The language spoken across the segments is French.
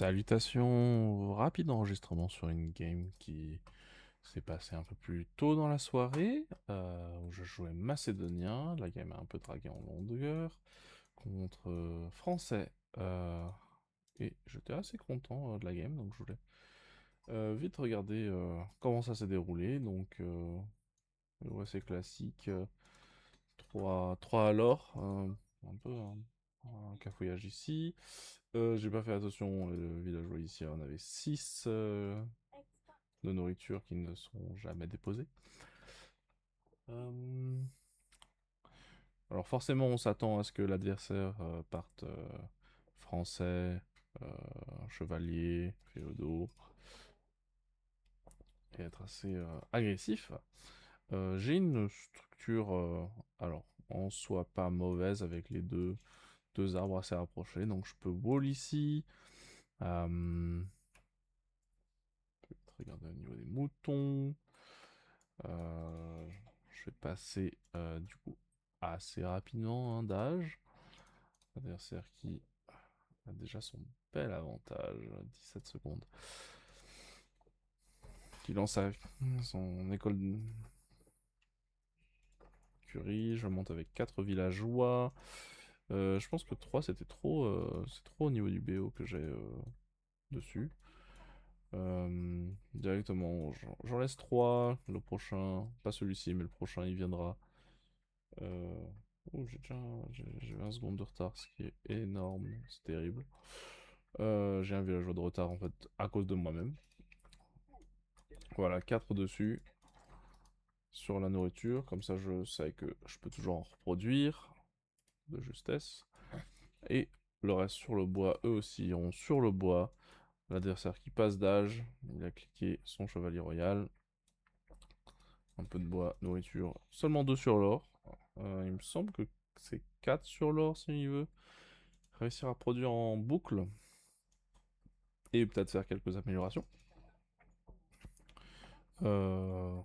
Salutations, rapide enregistrement sur une game qui s'est passée un peu plus tôt dans la soirée, où je jouais macédonien, la game a un peu dragué en longueur, contre français, et j'étais assez content de la game, donc je voulais vite regarder comment ça s'est déroulé, donc ouais, c'est classique, 3 alors, un peu un cafouillage ici. J'ai pas fait attention, le villageois ici on avait 6 de nourriture qui ne sont jamais déposés. Euh, Alors forcément on s'attend à ce que l'adversaire parte français, euh, chevalier, féodaux, et être assez agressif. J'ai une structure, alors en soi pas mauvaise avec les deux arbres assez rapprochés, donc je peux wall ici. Peut-être regarder au niveau des moutons. Euh, je vais passer du coup assez rapidement d'âge. L'adversaire qui a déjà son bel avantage, 17 secondes. Qui lance son école de curie. Je monte avec 4 villageois. Je pense que 3 c'était trop, c'est trop au niveau du BO que j'ai dessus. Directement, j'en laisse 3. Le prochain, pas celui-ci, mais le prochain il viendra. Euh, Oh, j'ai 20 secondes de retard, ce qui est énorme, c'est terrible. J'ai un villageois de retard en fait à cause de moi-même. Voilà, 4 dessus sur la nourriture, comme ça je sais que je peux toujours en reproduire de justesse. Et le reste sur le bois, eux aussi iront sur le bois. L'adversaire qui passe d'âge, il a cliqué son chevalier royal. Un peu de bois, nourriture, seulement 2 sur l'or. Il me semble que c'est 4 sur l'or s'il veut réussir à produire en boucle. Et peut-être faire quelques améliorations. Euh,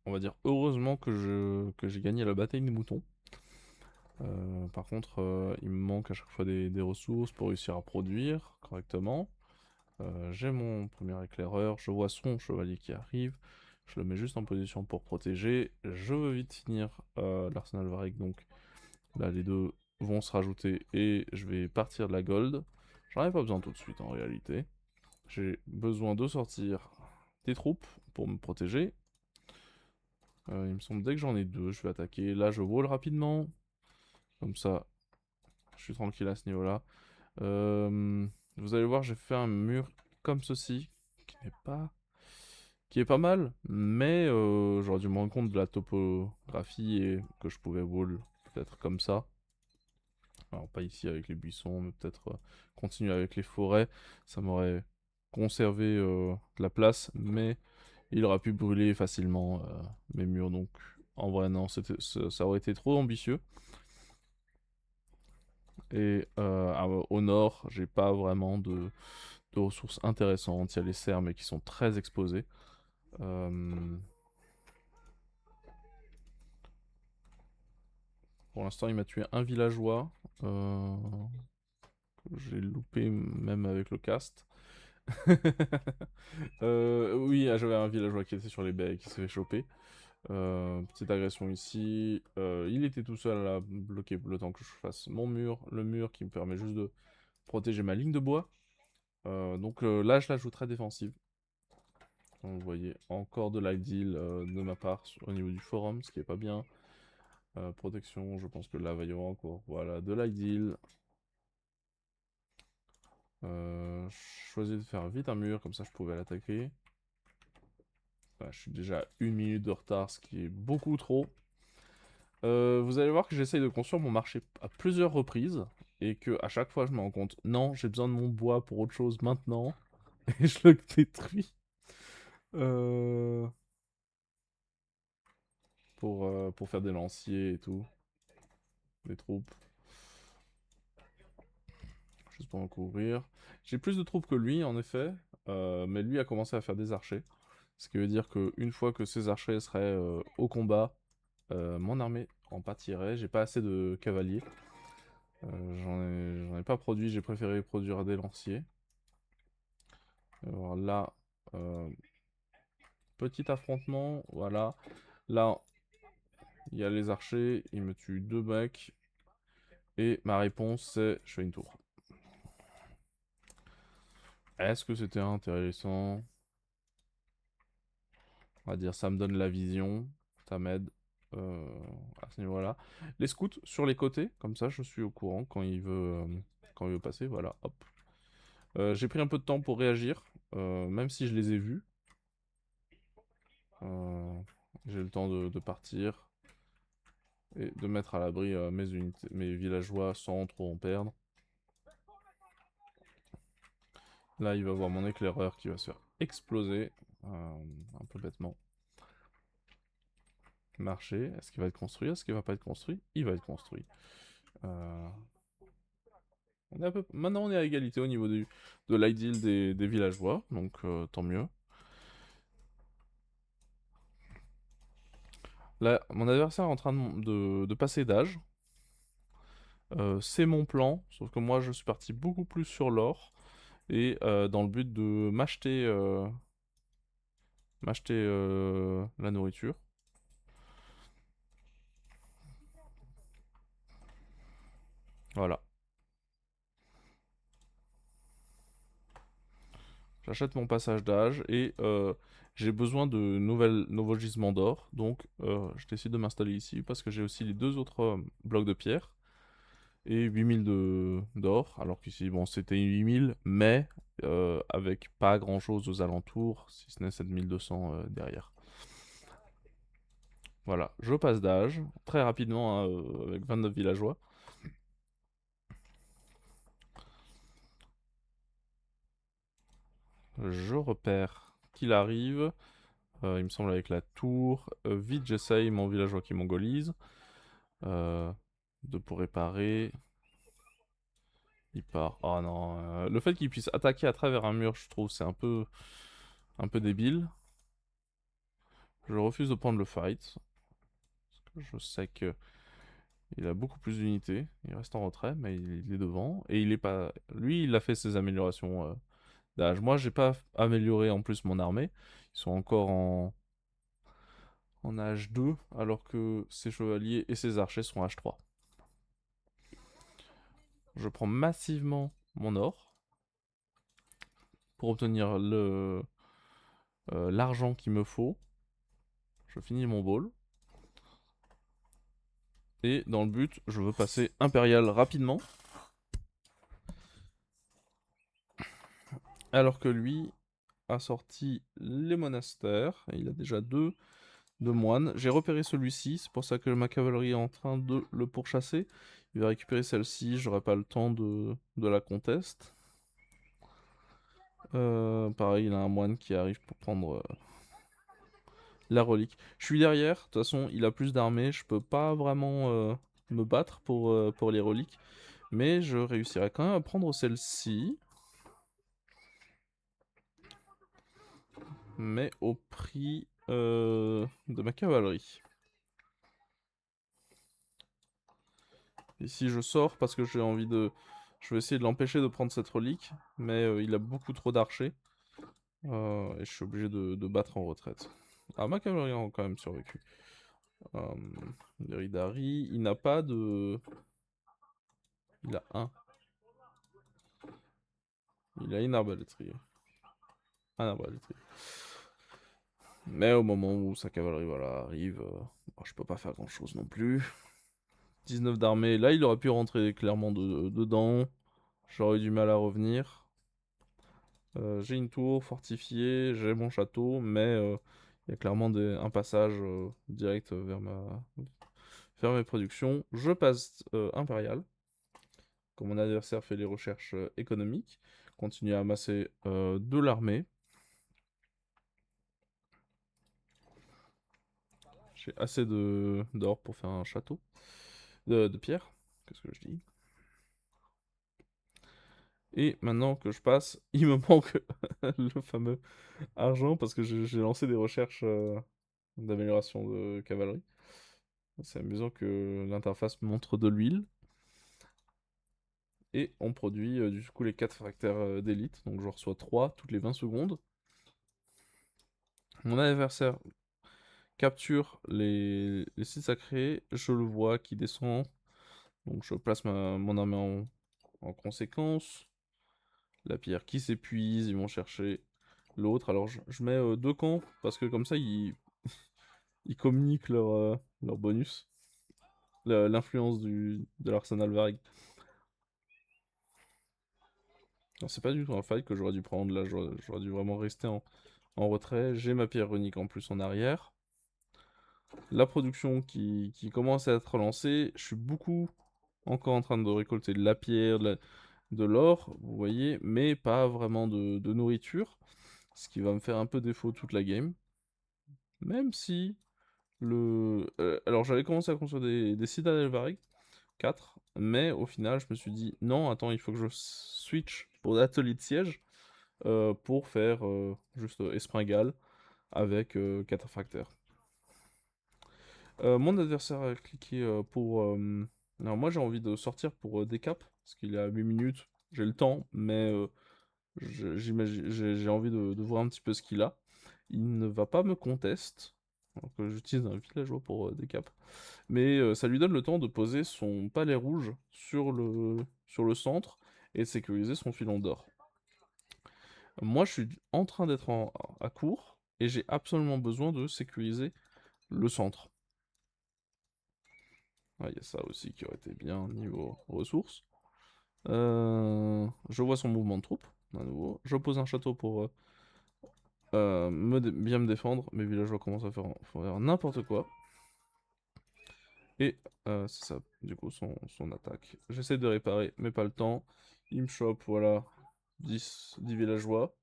on va dire heureusement que j'ai gagné la bataille des moutons. Par contre, il me manque à chaque fois des ressources pour réussir à produire correctement. J'ai mon premier éclaireur, je vois son chevalier qui arrive. Je le mets juste en position pour protéger. Je veux vite finir l'arsenal Varric, donc là les deux vont se rajouter et je vais partir de la gold. J'en ai pas besoin tout de suite en réalité. J'ai besoin de sortir des troupes pour me protéger. Il me semble dès que j'en ai 2, je vais attaquer. Là, je wall rapidement. Comme ça, je suis tranquille à ce niveau-là. Vous allez voir, j'ai fait un mur comme ceci, qui n'est pas, qui est pas mal, mais j'aurais dû me rendre compte de la topographie et que je pouvais wall peut-être comme ça. Alors pas ici avec les buissons, mais peut-être continuer avec les forêts. Ça m'aurait conservé de la place, mais il aurait pu brûler facilement mes murs. Donc en vrai non, ça aurait été trop ambitieux. Et au nord, j'ai pas vraiment de ressources intéressantes. Il y a les serres, mais qui sont très exposées. Euh, pour l'instant, il m'a tué un villageois. Euh, j'ai loupé même avec le cast. Oui, j'avais un villageois qui était sur les baies et qui s'est fait choper. Petite agression ici. Il était tout seul à bloquer le temps que je fasse mon mur. Le mur qui me permet juste de protéger ma ligne de bois. Donc là, je la joue très défensive. Donc, vous voyez, encore de l'ideal de ma part au niveau du forum, ce qui est pas bien. Protection, je pense que là, va y avoir encore. Voilà, de l'ideal. Je choisis de faire vite un mur, comme ça je pouvais l'attaquer. Je suis déjà 1 minute de retard, ce qui est beaucoup trop. Vous allez voir que j'essaye de construire mon marché à plusieurs reprises. Et que à chaque fois je me rends compte, non, j'ai besoin de mon bois pour autre chose maintenant. Et je le détruis. Euh, pour faire des lanciers et tout. Des troupes. Juste pour en couvrir. J'ai plus de troupes que lui en effet. Mais lui a commencé à faire des archers. Ce qui veut dire qu'une fois que ces archers seraient au combat, mon armée en pâtirait. J'ai pas assez de cavaliers. J'en ai pas produit, j'ai préféré produire des lanciers. Alors là, petit affrontement, voilà. Là, il y a les archers, ils me tuent 2 mecs. Et ma réponse, c'est je fais une tour. Est-ce que c'était intéressant? On va dire ça me donne la vision, ça m'aide euh, à ce niveau-là. Les scouts sur les côtés, comme ça je suis au courant quand il veut passer, voilà, hop. J'ai pris un peu de temps pour réagir, même si je les ai vus. Euh, j'ai le temps de partir et de mettre à l'abri mes villageois sans trop en perdre. Là, il va voir mon éclaireur qui va se faire exploser, un peu bêtement. Marché, est-ce qu'il va être construit? Est-ce qu'il va pas être construit? Il va être construit. Euh, Maintenant, on est à égalité au niveau de l'ideal des villageois, donc tant mieux. Là, mon adversaire est en train de passer d'âge. C'est mon plan, sauf que moi, je suis parti beaucoup plus sur l'or. Et dans le but de m'acheter la nourriture. Voilà. J'achète mon passage d'âge et j'ai besoin de nouveaux gisements d'or. Donc je décide de m'installer ici parce que j'ai aussi les 2 autres blocs de pierre et 8000 d'or. Alors qu'ici, bon, c'était 8000, mais avec pas grand chose aux alentours, si ce n'est 7200 derrière. Voilà, je passe d'âge très rapidement hein, avec 29 villageois. Je repère qu'il arrive. Il me semble avec la tour. Vite, j'essaye mon villageois qui mongolise. Euh, pour réparer. Il part. Oh non. Le fait qu'il puisse attaquer à travers un mur, je trouve, c'est un peu débile. Je refuse de prendre le fight. Parce que je sais que il a beaucoup plus d'unités. Il reste en retrait, mais il est devant. Et il est pas. Lui, il a fait ses améliorations d'âge. Moi, j'ai pas amélioré en plus mon armée. Ils sont encore en âge 2, alors que ses chevaliers et ses archers sont âge 3. Je prends massivement mon or pour obtenir l'argent qu'il me faut. Je finis mon ball. Et dans le but, je veux passer impérial rapidement. Alors que lui a sorti les monastères. Et il a déjà deux moines. J'ai repéré celui-ci, c'est pour ça que ma cavalerie est en train de le pourchasser. Il va récupérer celle-ci, j'aurai pas le temps de la conteste. Pareil, il a un moine qui arrive pour prendre la relique. Je suis derrière, de toute façon, il a plus d'armée, je peux pas vraiment me battre pour les reliques. Mais je réussirai quand même à prendre celle-ci. Mais au prix de ma cavalerie. Ici je sors parce que j'ai envie de... Je vais essayer de l'empêcher de prendre cette relique. Mais il a beaucoup trop d'archers. Et je suis obligé de battre en retraite. Ah, ma cavalerie a quand même survécu. Ridari, il n'a pas de... Il a un. Il a une arbalétrier. Un arbalétrier. Mais au moment où sa cavalerie voilà, arrive, bon, je peux pas faire grand chose non plus. 19 d'armée, là il aurait pu rentrer clairement dedans. J'aurais eu du mal à revenir. J'ai une tour fortifiée, j'ai mon château, mais il y a clairement un passage direct vers mes productions. Je passe impérial. Comme mon adversaire fait les recherches économiques, continue à amasser de l'armée. J'ai assez d'or pour faire un château. De pierre, qu'est-ce que je dis? Et maintenant que je passe, il me manque le fameux argent parce que j'ai lancé des recherches d'amélioration de cavalerie. C'est amusant que l'interface montre de l'huile. et on produit du coup les 4 facteurs d'élite. Donc je reçois 3 toutes les 20 secondes. Mon adversaire capture les sites sacrés, je le vois qui descend, donc je place mon armée en conséquence. La pierre qui s'épuise, ils vont chercher l'autre. Alors je mets 2 camps, parce que comme ça ils communiquent leur bonus, l'influence de l'arsenal varig. Alors c'est pas du tout un fight que j'aurais dû prendre, là j'aurais dû vraiment rester en retrait. J'ai ma pierre runique en plus en arrière. La production qui commence à être lancée, je suis beaucoup encore en train de récolter de la pierre, de l'or, vous voyez, mais pas vraiment de nourriture, ce qui va me faire un peu défaut toute la game. Même si alors j'avais commencé à construire des citadelles variées, 4, mais au final je me suis dit, non, attends, il faut que je switch pour l'atelier de siège, pour faire juste Espringal avec 4 facteurs. Mon adversaire a cliqué pour... Alors moi j'ai envie de sortir pour décap, parce qu'il est à 8 minutes, j'ai le temps, mais j'ai envie de voir un petit peu ce qu'il a. Il ne va pas me conteste, alors que j'utilise un villageois pour décap. Mais ça lui donne le temps de poser son palais rouge sur le centre et de sécuriser son filon d'or. Moi je suis en train d'être à court, et j'ai absolument besoin de sécuriser le centre. Ah, il y a ça aussi qui aurait été bien niveau ressources. Je vois son mouvement de troupes, à nouveau. Je pose un château pour bien me défendre. Mes villageois commencent à faire n'importe quoi. Et c'est ça, du coup, son attaque. J'essaie de réparer, mais pas le temps. Il me chope, voilà, 10 villageois.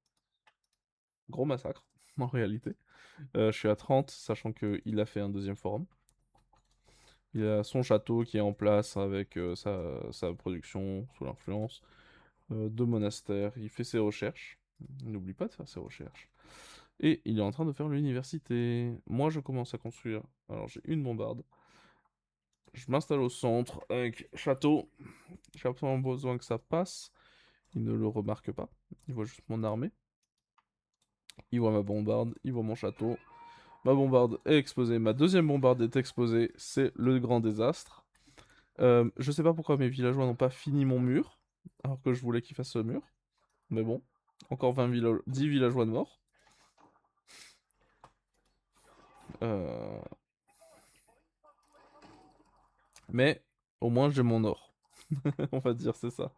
Gros massacre, en réalité. Je suis à 30, sachant qu'il a fait un deuxième forum. Il a son château qui est en place avec sa production sous l'influence de monastères. Il fait ses recherches. N'oublie pas de faire ses recherches. Et il est en train de faire l'université. Moi, je commence à construire. Alors, j'ai une bombarde. Je m'installe au centre avec château. J'ai absolument besoin que ça passe. Il ne le remarque pas. Il voit juste mon armée. Il voit ma bombarde. Il voit mon château. Ma bombarde est exposée. Ma deuxième bombarde est exposée. C'est le grand désastre. Je sais pas pourquoi mes villageois n'ont pas fini mon mur, alors que je voulais qu'ils fassent ce mur. Mais bon, encore 10 villageois de morts. Euh, Mais au moins j'ai mon or. On va dire, c'est ça.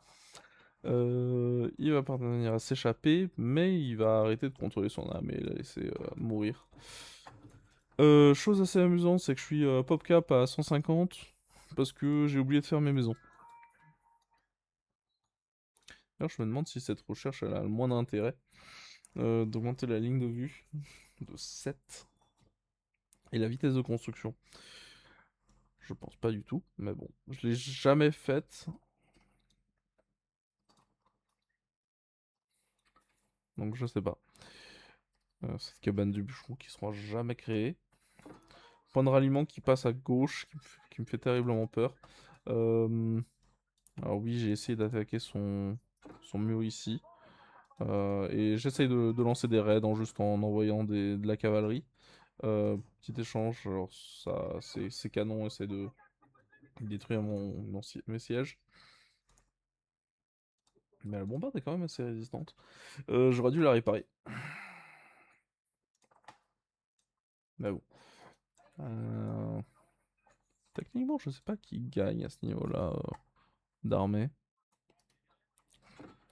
Il va parvenir à s'échapper, mais il va arrêter de contrôler son âme et la laisser mourir. Chose assez amusante, c'est que je suis pop cap à 150 parce que j'ai oublié de faire mes maisons. D'ailleurs, je me demande si cette recherche elle a le moins d'intérêt d'augmenter la ligne de vue de 7 et la vitesse de construction. Je pense pas du tout, mais bon, je l'ai jamais faite, donc je sais pas. Cette cabane du bûcheron qui sera jamais créée. Point de ralliement qui passe à gauche, qui me fait terriblement peur. Euh, alors oui, j'ai essayé d'attaquer son mur ici. Et j'essaye de lancer des raids juste en envoyant de la cavalerie. Petit échange, alors ça, ces canons essaient de détruire mes sièges. Mais la bombarde est quand même assez résistante. J'aurais dû la réparer. Mais bon. Euh, Techniquement, je sais pas qui gagne à ce niveau-là d'armée.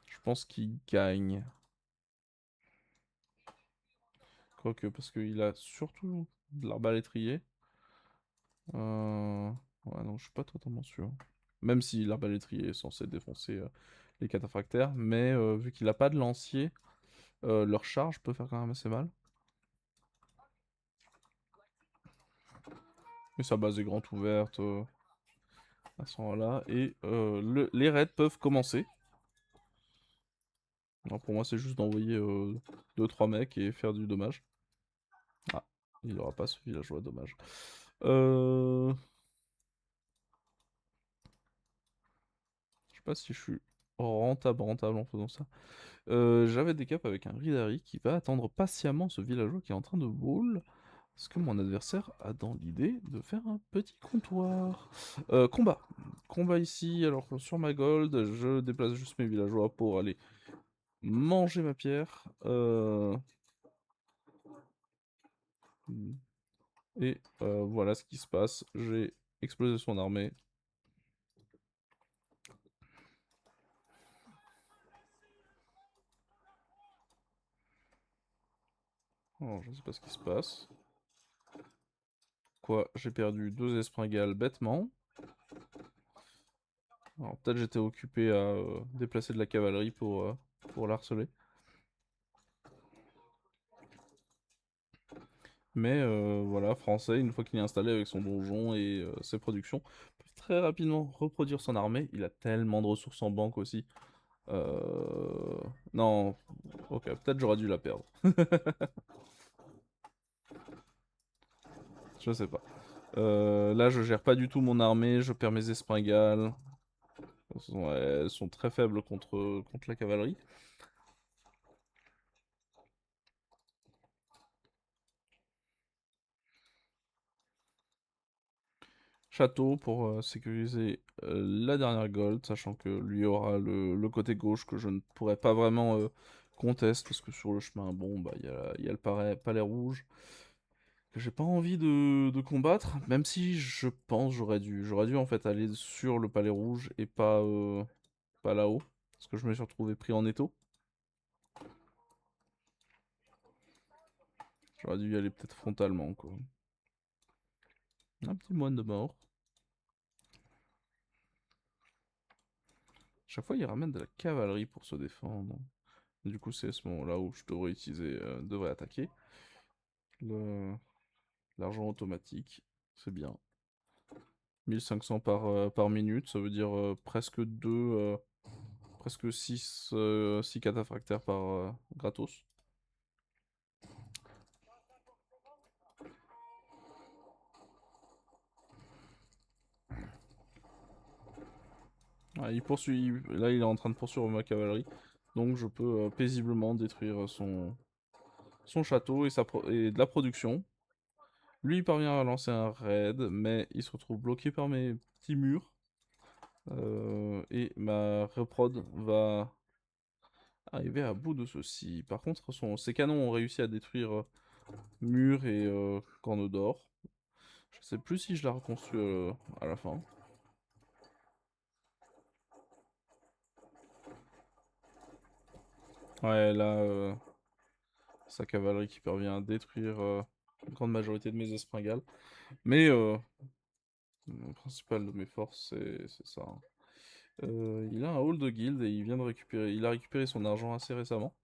Je pense qu'il gagne. Quoique, parce qu'il a surtout de l'arbalétrier. Ouais, non, je suis pas totalement sûr. Même si l'arbalétrier est censé défoncer les cataphractaires, mais vu qu'il a pas de lancier, leur charge peut faire quand même assez mal. Et sa base est grande ouverte à ce moment-là. Et les raids peuvent commencer. Alors pour moi, c'est juste d'envoyer 2-3 mecs et faire du dommage. Ah, il aura pas ce villageois, dommage. Je pas si je suis rentable en faisant ça. J'avais des caps avec un Rhydari qui va attendre patiemment ce villageois qui est en train de wall. Est-ce que mon adversaire a dans l'idée de faire un petit comptoir? Combat. Combat ici, alors sur ma gold, je déplace juste mes villageois pour aller manger ma pierre. Et voilà ce qui se passe. J'ai explosé son armée. Alors, je sais pas ce qui se passe. Quoi, j'ai perdu 2 espringales bêtement. Alors peut-être j'étais occupé à déplacer de la cavalerie pour l'harceler. Mais voilà, français, une fois qu'il est installé avec son donjon et ses productions, peut très rapidement reproduire son armée. Il a tellement de ressources en banque aussi. Non, ok, peut-être j'aurais dû la perdre. Je sais pas. Là, je gère pas du tout mon armée, je perds mes espringales. Elles sont très faibles contre la cavalerie. Château pour sécuriser la dernière gold, sachant que lui aura le côté gauche que je ne pourrais pas vraiment contester, parce que sur le chemin, bon, bah, il y a le palais rouge, que j'ai pas envie de combattre, même si je pense j'aurais dû en fait aller sur le palais rouge et pas là-haut, parce que je me suis retrouvé pris en étau. J'aurais dû y aller peut-être frontalement, quoi. Un petit moine de mort. Chaque fois, il ramène de la cavalerie pour se défendre. Du coup, c'est à ce moment-là où je devrais attaquer. L'argent automatique, c'est bien. 1500 par minute, ça veut dire presque 6 cataphractaires par gratos. Ah, là, il est en train de poursuivre ma cavalerie. Donc je peux paisiblement détruire son château et de la production. Lui, il parvient à lancer un raid, mais il se retrouve bloqué par mes petits murs. Et ma reprod va arriver à bout de ceci. Par contre, ses canons ont réussi à détruire murs et cornes d'or. Je sais plus si je la reconstruis à la fin. Ouais, là, sa cavalerie qui parvient à détruire une grande majorité de mes espringales. Mais le principal de mes forces, c'est ça, hein. Il a un hall de guild et il a récupéré son argent assez récemment.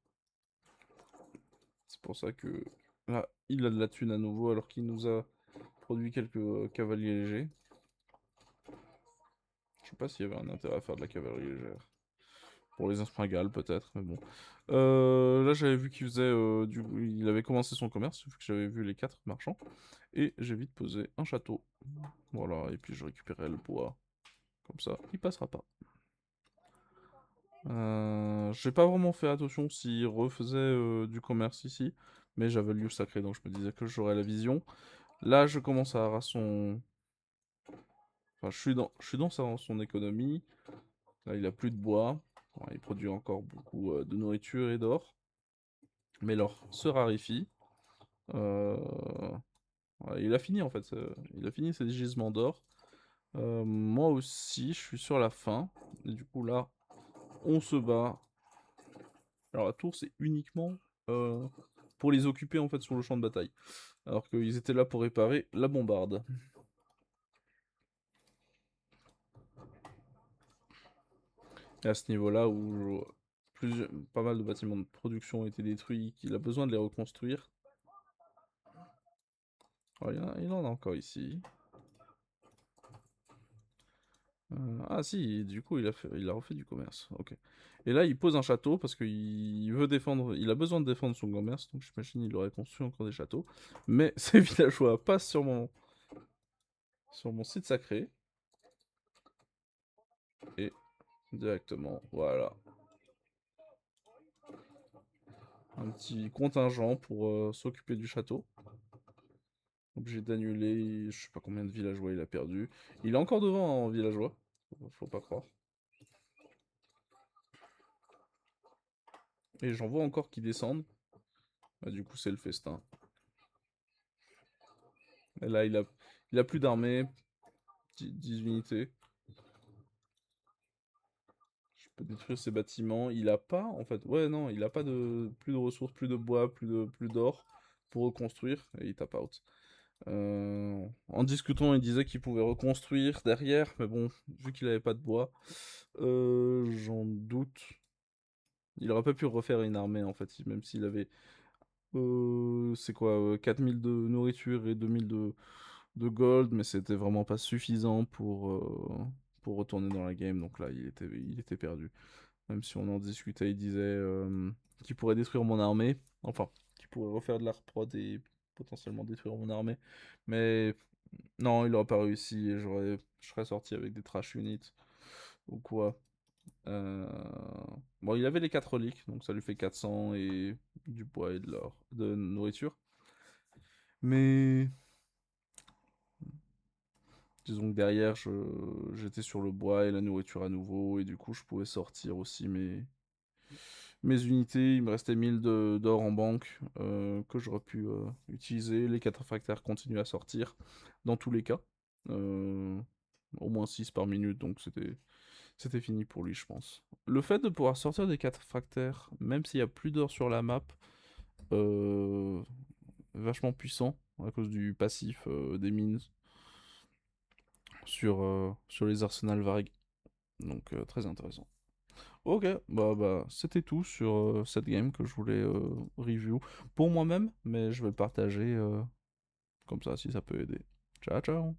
C'est pour ça que là, il a de la thune à nouveau alors qu'il nous a produit quelques cavaliers légers. Je sais pas s'il y avait un intérêt à faire de la cavalerie légère. Pour les espringales peut-être, mais bon. Là j'avais vu qu'il faisait il avait commencé son commerce, vu que j'avais vu les 4 marchands. Et j'ai vite posé un château. Voilà, et puis je récupérais le bois. Comme ça, il passera pas. J'ai pas vraiment fait attention s'il refaisait du commerce ici, mais j'avais le lieu sacré, donc je me disais que j'aurais la vision. Là, je commence à avoir son... Enfin, je suis dans son économie. Là, il a plus de bois. Bon, il produit encore beaucoup de nourriture et d'or. Mais l'or se raréfie. Euh, ouais, il a fini en fait. Il a fini ses gisements d'or. Moi aussi, je suis sur la fin. Et du coup, là, on se bat. Alors, la tour, c'est uniquement euh, pour les occuper en fait sur le champ de bataille. Alors qu'ils étaient là pour réparer la bombarde. Et à ce niveau-là, où pas mal de bâtiments de production ont été détruits, qu'il a besoin de les reconstruire. Oh, il en a encore ici. Ah si, du coup il a refait du commerce, ok. Et là il pose un château parce qu'il veut défendre, il a besoin de défendre son commerce, donc j'imagine il aurait construit encore des châteaux. Mais ces villageois passent sur mon site sacré. Et directement, voilà. Un petit contingent pour s'occuper du château. Obligé d'annuler, je sais pas combien de villageois il a perdu. Il est encore devant en villageois, faut pas croire. Et j'en vois encore qui descendent. Bah, du coup, c'est le festin. Et là, il a plus d'armée, 10 unités. Je peux détruire ses bâtiments. Il a pas, en fait, ouais, non, il a pas de, plus de ressources, plus de bois, plus d'or pour reconstruire. Et il tape out. En discutant, il disait qu'il pouvait reconstruire derrière, mais bon, vu qu'il avait pas de bois, j'en doute. Il aurait pas pu refaire une armée en fait, même s'il avait, c'est quoi, 4000 de nourriture et 2000 de gold, mais c'était vraiment pas suffisant pour retourner dans la game, donc là il était perdu. Même si on en discutait, il disait qu'il pourrait détruire mon armée, enfin, qu'il pourrait refaire de la reprod et potentiellement détruire mon armée, mais non, il aurait pas réussi et je serais sorti avec des trash units ou quoi. Euh, Bon, il avait les 4 reliques, donc ça lui fait 400 et du bois et de l'or, de nourriture. Mais disons que derrière, j'étais sur le bois et la nourriture à nouveau, et du coup, je pouvais sortir aussi mes unités. Il me restait 1000 d'or en banque que j'aurais pu utiliser. Les 4 facteurs continuent à sortir dans tous les cas. Euh, Au moins 6 par minute, donc c'était fini pour lui, je pense. Le fait de pouvoir sortir des 4 fractaires, même s'il y a plus d'or sur la map, euh, vachement puissant à cause du passif des mines sur les arsenals vagues. Donc très intéressant. Ok, bah c'était tout sur cette game que je voulais review pour moi-même, mais je vais le partager comme ça si ça peut aider. Ciao ciao.